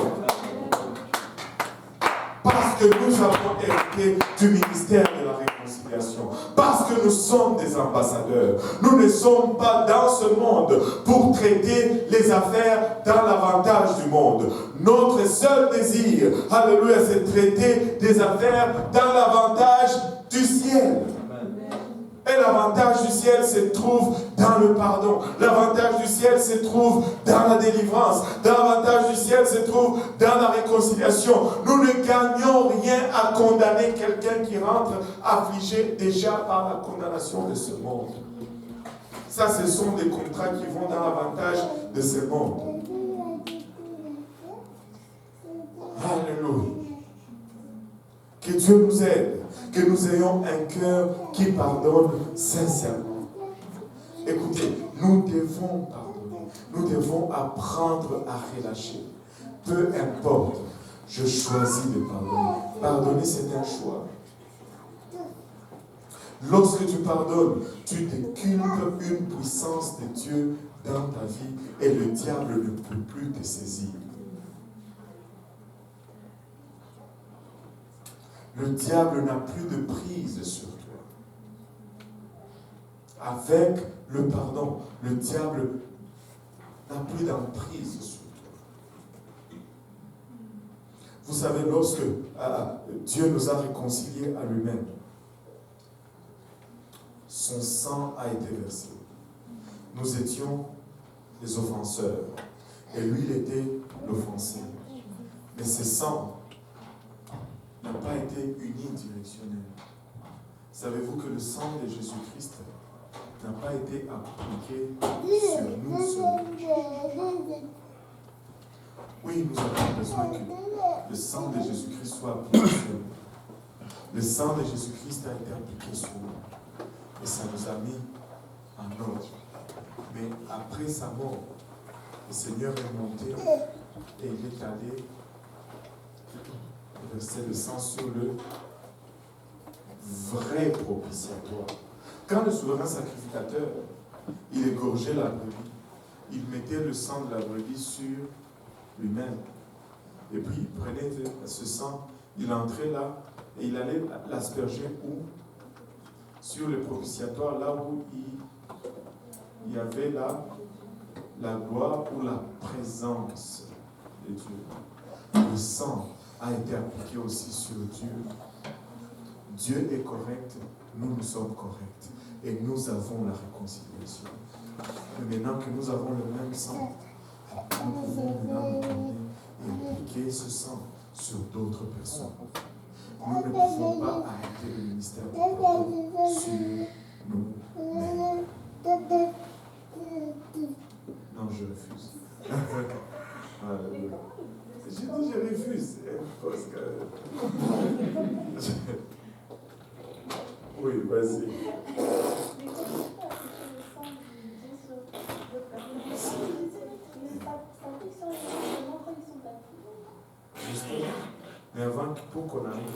Parce que nous avons hérité du ministère de la réconciliation. Parce que nous sommes des ambassadeurs. Nous ne sommes pas dans ce monde pour traiter les affaires dans l'avantage du monde. Notre seul désir, alléluia, c'est de traiter des affaires dans l'avantage du ciel. Et l'avantage du ciel se trouve dans le pardon. L'avantage du ciel se trouve dans la délivrance. L'avantage du ciel se trouve dans la réconciliation. Nous ne gagnons rien à condamner quelqu'un qui rentre affligé déjà par la condamnation de ce monde. Ça, ce sont des contrats qui vont dans l'avantage de ce monde. Alléluia. Que Dieu nous aide, que nous ayons un cœur qui pardonne sincèrement. Écoutez, nous devons pardonner. Nous devons apprendre à relâcher. Peu importe, je choisis de pardonner. Pardonner, c'est un choix. Lorsque tu pardonnes, tu déculpes une puissance de Dieu dans ta vie et le diable ne peut plus te saisir. Le diable n'a plus de prise sur toi. Avec le pardon, le diable n'a plus d'emprise sur toi. Vous savez, lorsque Dieu nous a réconciliés à lui-même, son sang a été versé. Nous étions les offenseurs et lui, il était l'offensé. Mais ce sang n'a pas été unidirectionnel. Savez-vous que le sang de Jésus-Christ n'a pas été appliqué sur nous seuls? Oui, nous avons besoin que le sang de Jésus-Christ soit appliqué sur nous. Le sang de Jésus-Christ a été appliqué sur nous. Et ça nous a mis en ordre. Mais après sa mort, le Seigneur est monté et il est allé verser le sang sur le vrai propitiatoire. Quand le souverain sacrificateur, il égorgeait la brebis, il mettait le sang de la brebis sur lui-même. Et puis il prenait ce sang, il entrait là et il allait l'asperger où? Sur le propitiatoire, là où il y avait la gloire ou la présence de Dieu. Le sang a été appliqué aussi sur Dieu. Dieu est correct, nous sommes corrects. Et nous avons la réconciliation. Mais maintenant que nous avons le même sang, nous pouvons maintenant nous tourner et appliquer ce sang sur d'autres personnes. Nous ne pouvons pas arrêter le ministère du pardon sur nous-mêmes. Non, je refuse. J'ai dit je refuse. Parce que... Oui, vas-y. Justement. Mais avant, pour qu'on arrive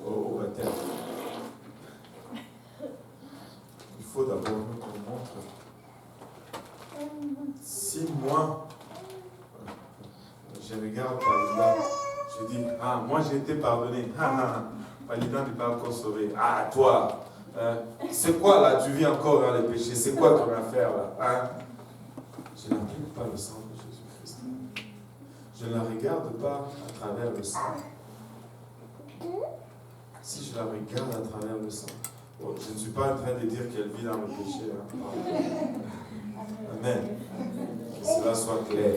au baptême, il faut d'abord nous montrer. Si moi, je regarde Palida, je dis, ah, moi j'ai été pardonné. Palida n'est pas encore sauvé. Ah, toi, c'est quoi là? Tu vis encore dans les péchés. C'est quoi ton affaire là? Hein? Je n'applique pas le sang de Jésus-Christ. Je ne la regarde pas à travers le sang. Si je la regarde à travers le sang, bon, je ne suis pas en train de dire qu'elle vit dans le péché. Hein. Amen. Que cela soit clair.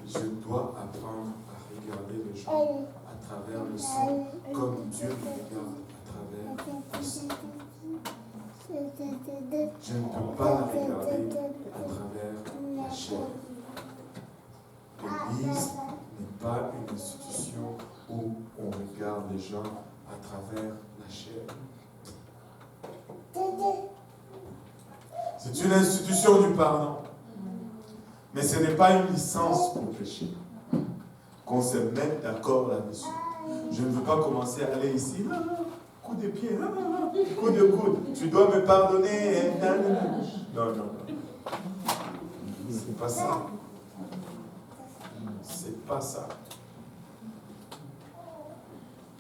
Je dois apprendre à regarder les gens à travers le sang, comme Dieu me regarde à travers le sang. Je ne peux pas la regarder à travers la chair. L'Église n'est pas une institution où on regarde les gens à travers la chair. C'est une institution du pardon. Mais ce n'est pas une licence pour pécher. Qu'on se mette d'accord là-dessus. Je ne veux pas commencer à aller ici. Coup de pied, coup de coude. Tu dois me pardonner. Non, non, non. C'est pas ça. C'est pas ça.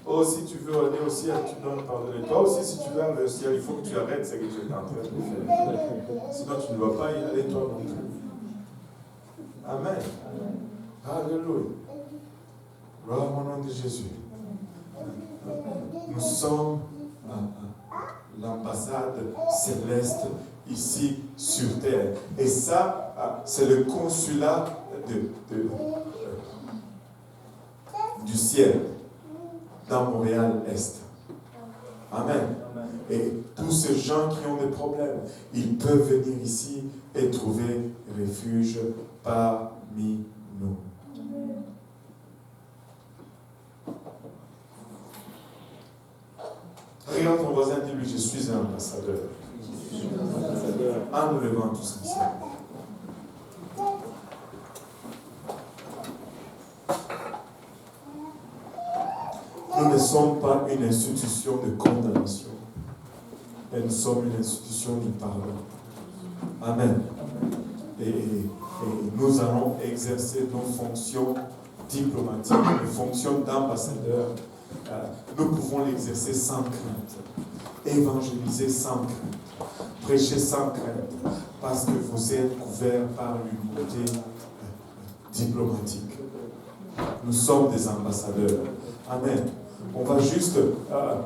Oh, si tu veux aller au ciel, tu dois me pardonner. Toi aussi, si tu veux aller au ciel, il faut que tu arrêtes ce que tu es en train de faire. Sinon, tu ne vas pas y aller toi non plus. Amen. Alléluia. Gloire au nom de Jésus. Nous sommes l'ambassade céleste ici sur terre. Et ça, c'est le consulat du ciel dans Montréal-Est. Amen. Et tous ces gens qui ont des problèmes, ils peuvent venir ici et trouver refuge parmi nous. Regarde ton voisin, dis-lui, je suis un ambassadeur. En nous levant tous ensemble. Nous ne sommes pas une institution de condamnation, mais nous sommes une institution du pardon. Amen. Et nous allons exercer nos fonctions diplomatiques, nos fonctions d'ambassadeur. Nous pouvons l'exercer sans crainte, évangéliser sans crainte, prêcher sans crainte, parce que vous êtes couverts par l'unité diplomatiques. Nous sommes des ambassadeurs. Amen. On va juste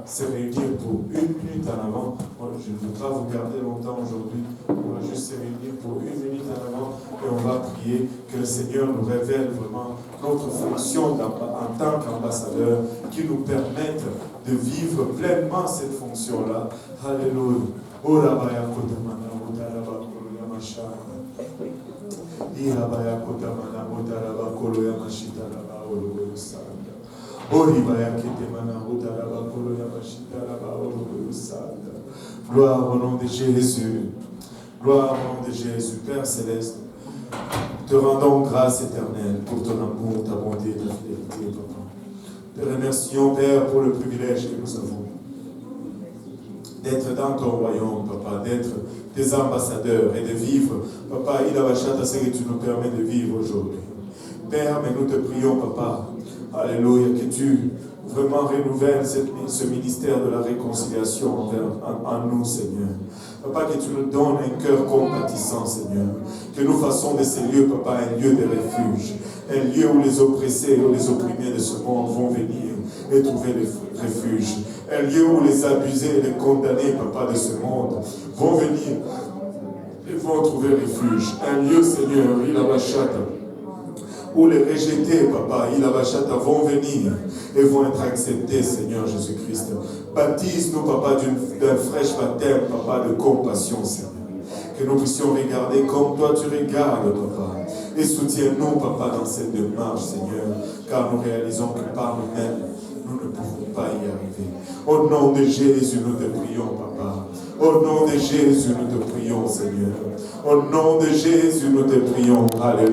se réunir pour 1 minute en avant. Je ne veux pas vous garder longtemps aujourd'hui. On va juste se réunir pour 1 minute en avant et on va prier que le Seigneur nous révèle vraiment notre fonction en tant qu'ambassadeur, qui nous permette de vivre pleinement cette fonction-là. Alléluia. Gloire au nom de Jésus. Gloire au nom de Jésus. Père Céleste, te rendons grâce éternelle pour ton amour, ta bonté, ta fidélité, Papa. Te remercions, Père, pour le privilège que nous avons d'être dans ton royaume, Papa, d'être tes ambassadeurs et de vivre, Papa, il a ce que tu nous permets de vivre aujourd'hui. Père, mais nous te prions, Papa, alléluia, que tu vraiment renouvelles ce ministère de la réconciliation en nous, Seigneur. Papa, que tu nous donnes un cœur compatissant, Seigneur. Que nous fassons de ces lieux, Papa, un lieu de refuge. Un lieu où les oppressés ou les opprimés de ce monde vont venir et trouver le refuge. Un lieu où les abusés et les condamnés, Papa, de ce monde vont venir et vont trouver refuge. Un lieu, Seigneur, il a où les rejetés, Papa, vont venir et vont être acceptés, Seigneur Jésus-Christ. Baptise-nous, Papa, d'un fraîche baptême, Papa, de compassion, Seigneur. Que nous puissions regarder comme toi tu regardes, Papa. Et soutiens-nous, Papa, dans cette démarche, Seigneur, car nous réalisons que par nous-mêmes, nous ne pouvons pas y arriver. Au nom de Jésus, nous te prions, Papa. Au nom de Jésus, nous te prions, Seigneur. Au nom de Jésus, nous te prions. Alléluia.